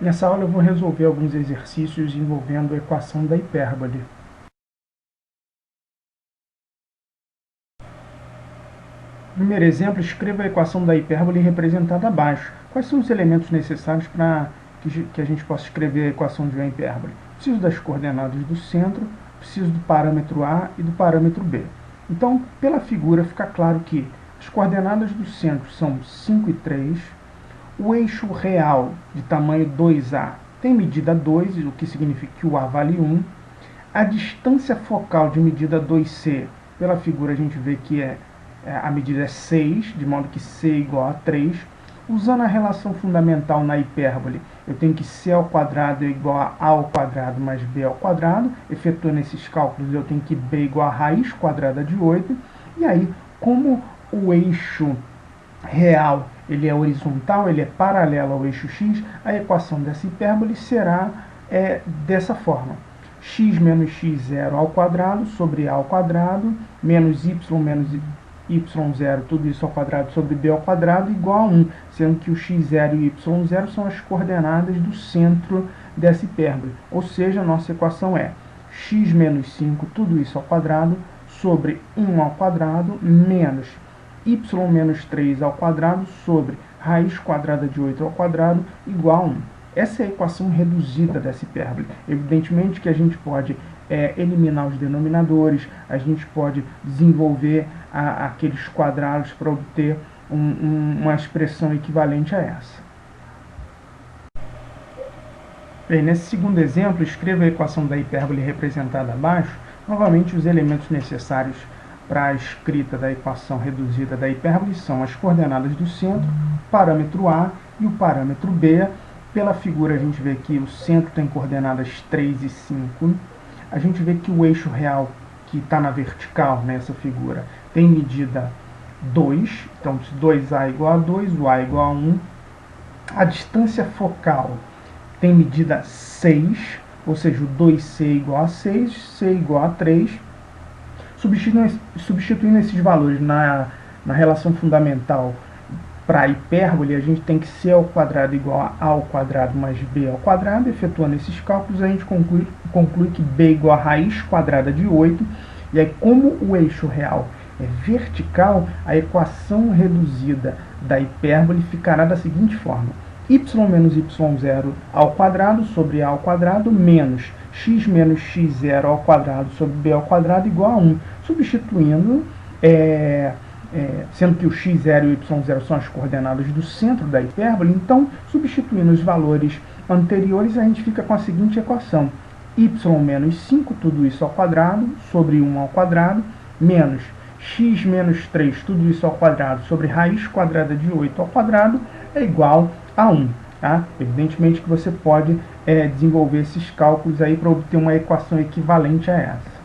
Nessa aula eu vou resolver alguns exercícios envolvendo a equação da hipérbole. Primeiro exemplo, escreva a equação da hipérbole representada abaixo. Quais são os elementos necessários para que a gente possa escrever a equação de uma hipérbole? Preciso das coordenadas do centro, preciso do parâmetro A e do parâmetro B. Então, pela figura fica claro que as coordenadas do centro são 5 e 3, o eixo real de tamanho 2A tem medida 2, o que significa que o A vale 1. A distância focal de medida 2C, pela figura a gente vê que a medida é 6, de modo que C é igual a 3. Usando a relação fundamental na hipérbole, eu tenho que C ao quadrado é igual a ao quadrado mais B ao quadrado. Efetuando esses cálculos, eu tenho que B igual a raiz quadrada de 8. E aí, como o eixo real ele é horizontal, ele é paralelo ao eixo x, a equação dessa hipérbole será dessa forma: x menos x0 ao quadrado sobre a ao quadrado, menos y0, tudo isso ao quadrado sobre b ao quadrado, igual a 1, sendo que o x0 e o y0 são as coordenadas do centro dessa hipérbole. Ou seja, a nossa equação é x menos 5, tudo isso ao quadrado, sobre 1 ao quadrado, menos y menos 3 ao quadrado sobre raiz quadrada de 8 ao quadrado, igual a 1. Essa é a equação reduzida dessa hipérbole. Evidentemente que a gente pode eliminar os denominadores, a gente pode desenvolver aqueles quadrados para obter uma expressão equivalente a essa. Bem, nesse segundo exemplo, escreva a equação da hipérbole representada abaixo. Novamente, os elementos necessários para a escrita da equação reduzida da hipérbole são as coordenadas do centro, o parâmetro A e o parâmetro B. Pela figura a gente vê que o centro tem coordenadas 3 e 5. A gente vê que o eixo real, que está na vertical nessa figura, tem medida 2. Então, se 2A é igual a 2, o A é igual a 1. A distância focal tem medida 6, ou seja, o 2C é igual a 6, C é igual a 3. Substituindo esses valores na relação fundamental para a hipérbole, a gente tem que C ao quadrado igual a ao quadrado mais B ao quadrado. Efetuando esses cálculos, a gente conclui que B é igual a raiz quadrada de 8. E aí, como o eixo real é vertical, a equação reduzida da hipérbole ficará da seguinte forma: y menos y0 ao quadrado sobre a ao quadrado menos x menos x0 ao quadrado sobre b ao quadrado igual a 1. Substituindo, sendo que o x0 e o y0 são as coordenadas do centro da hipérbole, então, substituindo os valores anteriores, a gente fica com a seguinte equação: y menos 5, tudo isso ao quadrado, sobre 1 ao quadrado, menos x menos 3, tudo isso ao quadrado, sobre raiz quadrada de 8 ao quadrado, é igual a 1. Tá? Evidentemente que você pode desenvolver esses cálculos aí para obter uma equação equivalente a essa.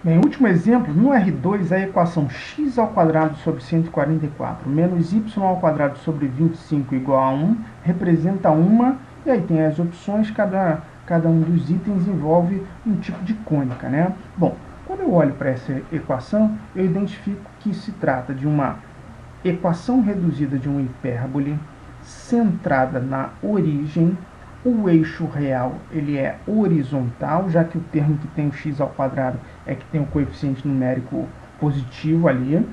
Bem, último exemplo, no R2 a equação x ao quadrado sobre 144 menos y ao quadrado sobre 25 igual a 1 representa uma, e aí tem as opções, cada um dos itens envolve um tipo de cônica, né? Bom, quando eu olho para essa equação, eu identifico que se trata de uma equação reduzida de uma hipérbole centrada na origem. O eixo real ele é horizontal, já que o termo que tem o x ao quadrado é que tem o coeficiente numérico positivo ali.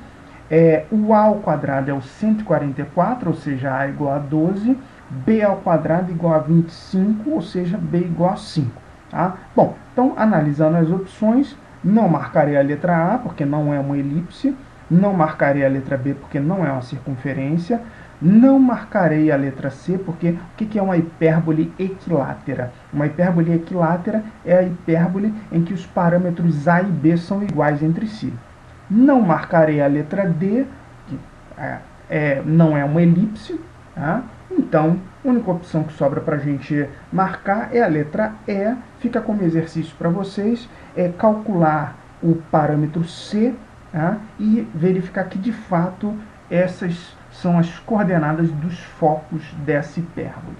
O a ao quadrado é o 144, ou seja, a igual a 12. B ao quadrado igual a 25, ou seja, b igual a 5. Tá? Bom, então, analisando as opções, não marcarei a letra A, porque não é uma elipse. Não marcarei a letra B, porque não é uma circunferência. Não marcarei a letra C, porque o que é uma hipérbole equilátera? Uma hipérbole equilátera é a hipérbole em que os parâmetros A e B são iguais entre si. Não marcarei a letra D, que não é uma elipse. Tá? Então, a única opção que sobra para a gente marcar é a letra E. Fica como exercício para vocês calcular o parâmetro C, tá? E verificar que, de fato, essas são as coordenadas dos focos dessa hipérbole.